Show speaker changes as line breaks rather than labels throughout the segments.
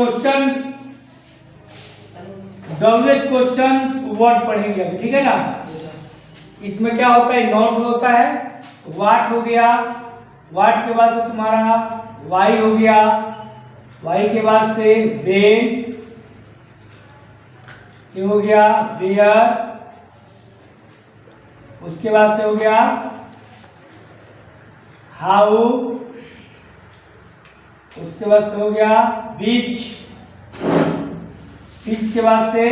Question WH question word पढ़ेंगे अभी, ठीक है ना। इसमें क्या होता है, नोट होता है, वाट हो गया, वाट के बाद से तुम्हारा वाई हो गया, वाई के बाद से वेन, ये हो गया वेयर, उसके बाद से हो गया हाउ, उसके बाद से हो गया बीच, बीच के बाद से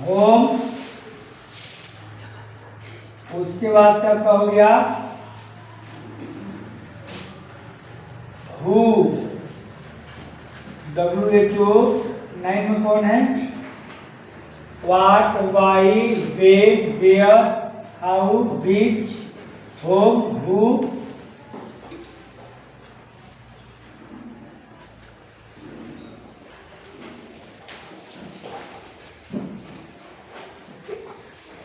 होम, उसके बाद से आपका हो गया हु, WHO 9 में कौन है, what, why, when, where, how, which, whom, who,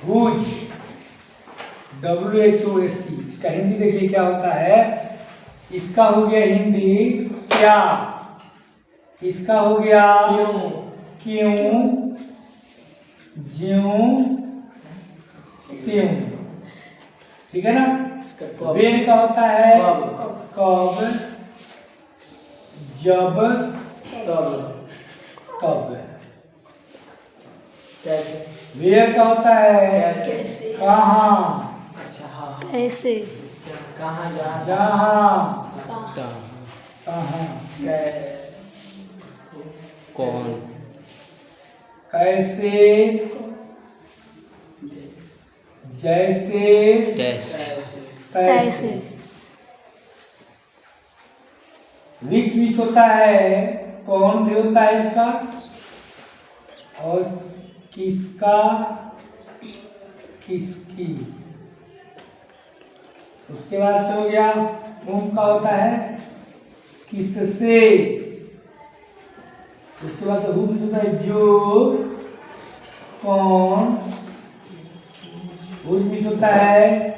whose, WHOSC। इसका हिंदी देखिए क्या होता है, इसका हो गया हिंदी क्या, इसका हो गया क्यों, क्यों, ज्यों, त्यों, ठीक है ना। वेन का होता है कब, जब, तब, कब। कैसे, वेयर का होता है कैसे, कहाँ, अच्छा हाँ,
ऐसे,
कहाँ, जहाँ, कहाँ,
कौन,
कैसे, जैसे,
तैसे।
विच विच होता है, कौन भी होता है इसका, और किसका, किसकी। उसके बाद से हो गया whom का होता है किससे, उसके बाद से whom होता है जो, कौन, whose में होता है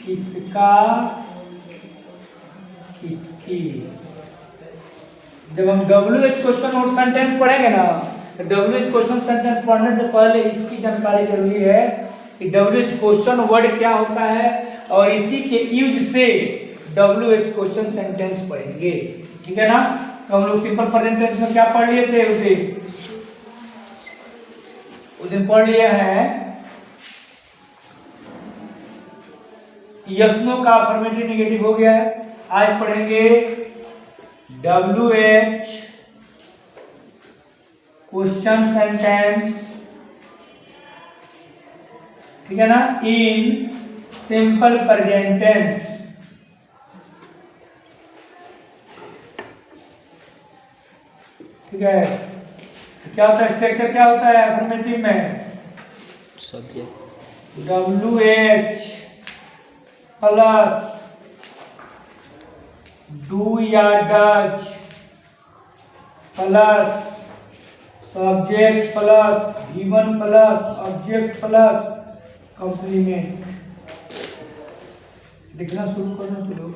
किसका, किसकी। जब हम WH क्वेश्चन और सेंटेंस पढ़ेंगे ना, तो WH क्वेश्चन सेंटेंस पढ़ने से पहले इसकी जानकारी जरूरी है कि WH क्वेश्चन वर्ड क्या होता है, और इसी के यूज से WH क्वेश्चन सेंटेंस पढ़ेंगे, ठीक है ना। तो हम लोग सिंपल प्रेजेंट टेंस में क्या पढ़ लिए थे, उस दिन पढ़ लिए हैं यस नो का अफर्मेटिव नेगेटिव हो गया है। आज पढ़ेंगे WH क्वेश्चन सेंटेंस, ठीक है ना, इन सिंपल प्रेजेंट टेंस। ठीक है, क्या होता है स्ट्रक्चर, क्या होता है अफर्मेटिव में,
सब्जेक्ट
WH प्लस डू या does plus subject plus given plus object plus complement. लिखना शुरू करना तो लोग,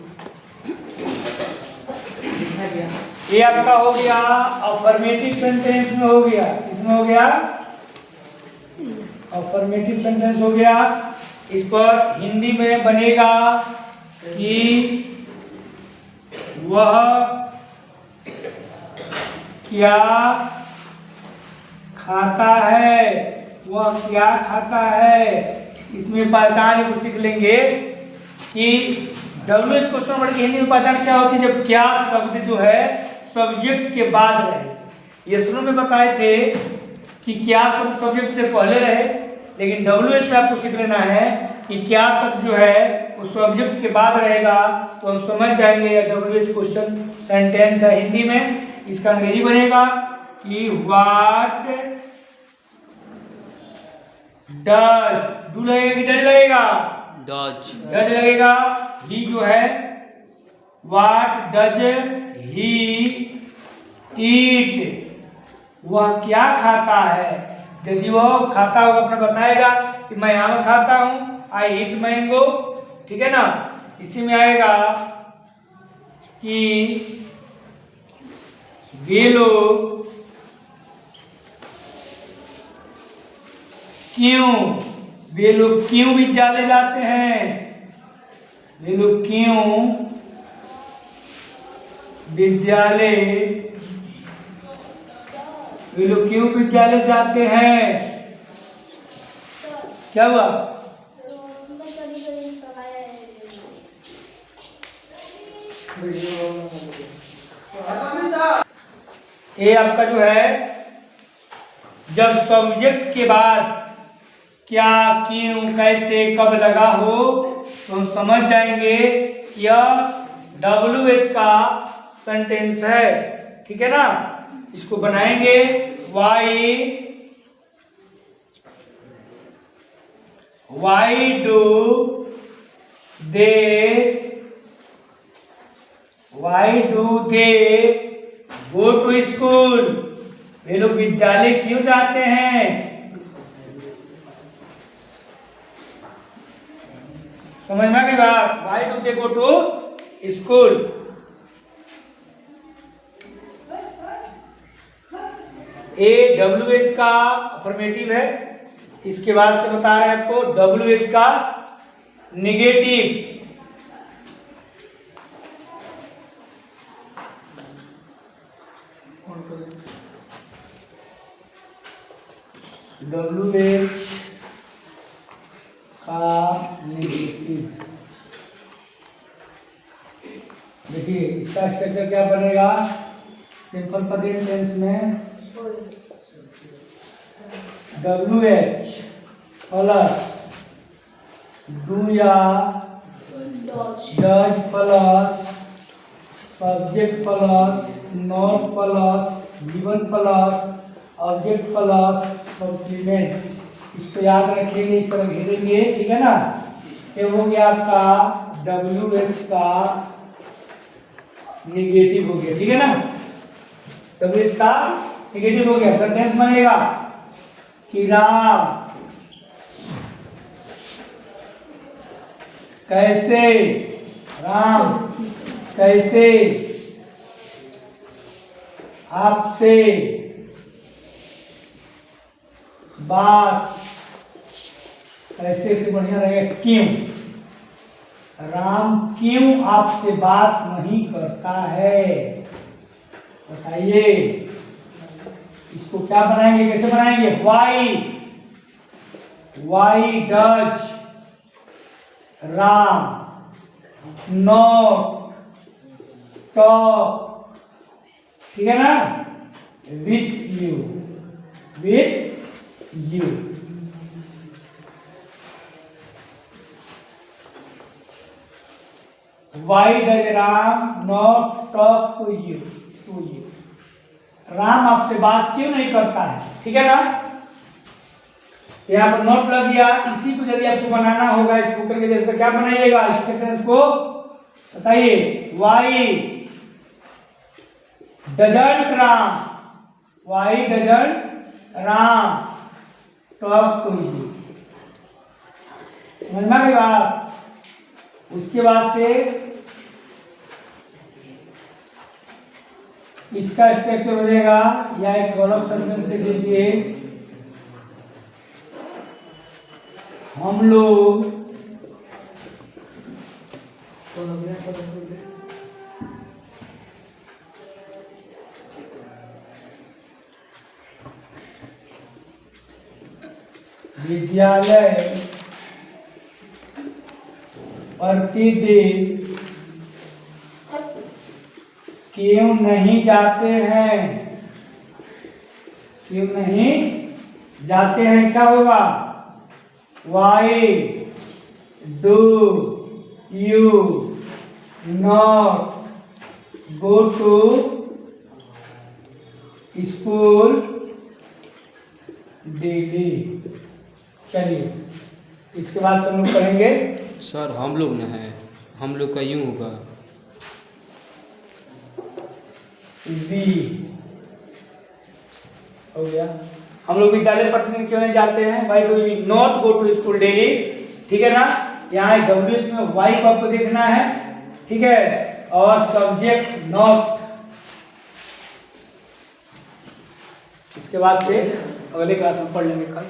ये आपका हो गया अफर्मेटिव सेंटेंस में हो गया, इसमें हो गया अफर्मेटिव सेंटेंस हो गया। इस पर हिंदी में बनेगा कि वह क्या खाता है, वह क्या खाता है। इसमें पहचान कुछ लिख लेंगे कि WH क्वेश्चन वर्ड की हिंदी में पहचान क्या होती है, जब क्या शब्द जो है सब्जेक्ट के बाद रहे। ये शुरू में बताए थे कि क्या शब्द सब्जेक्ट से पहले रहे, लेकिन WH में आपको सीख लेना है कि क्या शब्द जो है वो सब्जेक्ट के बाद रहेगा, तो हम समझ जाएंगे ये WH क्वेश्चन सेंटेंस है हिंदी में। इसका अंग्रेजी बनेगा कि व्हाट डज, डू लगेगा कि डज लगेगा,
डज
डज लगेगा। ही जो है व्हाट डज ही ईट, वह क्या खाता है। यदि वह खाता होगा अपना बताएगा कि मैं आम खाता हूं, आई ईट मैंगो, ठीक है ना। इसी में आएगा कि वे लोग क्यों विद्यालय जाते हैं, वे लोग क्यों विद्यालय जाते हैं। क्या हुआ? ये आपका जो है, जब सब्जेक्ट के बाद क्या, क्यों, कैसे, कब लगा हो तो हम समझ जाएंगे यह WH का सेंटेंस है। ठीक है ना? इसको बनाएंगे why do they go to school, वे लोग विद्यालय क्यों जाते हैं। समझ में आ गई बात? why do they go to school। WH का अफर्मेटिव है, इसके बाद से बता रहे हैं आपको WH का निगेटिव। WH का निगेटिव, देखिए इसका स्ट्रक्चर क्या बनेगा सिंपल प्रेजेंट टेंस में, WH प्लस डू या does plus subject plus not plus given plus object plus complement. इसको याद रखेंगे, इस तरह घेरेंगे। ठीक है ना? ये हो गया आपका WH का निगेटिव हो गया। ठीक है ना? WH का निगेटिव हो गया। सेंटेंस बनेगा कि राम कैसे आपसे बात, कैसे से बढ़िया रहेगा क्यों, राम क्यों आपसे बात नहीं करता है, बताइए। इसको क्या बनाएंगे, कैसे बनाएंगे? Why does Ram not talk, ठीक है ना, with you. Why does Ram not talk to you. Ram आपसे बात क्यों नहीं करता है। ठीक है ना? यहाँ पर नोट लग गया। इसी को यदि आपको बनाना होगा इस बुक के जैसे, क्या बनाइएगा इस सेंटेंस को, बताइए। Why doesn't Ram talk to you. समझ में आ गई बात? उसके बाद से इसका स्ट्रक्चर हो जाएगा, या एक गौरव सेंटेंस लिख लीजिए, हम लोग विद्यालय प्रतिदिन क्यों नहीं जाते हैं, क्या होगा? Why do you not go to school daily? चलिए इसके बाद हम लोग पढ़ेंगे।
सर हम लोग न है, हम लोग का यूं होगा
वी हो गया। हम लोग विद्यालय प्रतिदिन क्यों नहीं जाते हैं? Why do we not go to school daily. ठीक है ना? यहाँ WH में वाई को आपको देखना है। ठीक है? और सब्जेक्ट नॉट। इसके बाद से अगले क्लास में पढ़ लेंगे कल।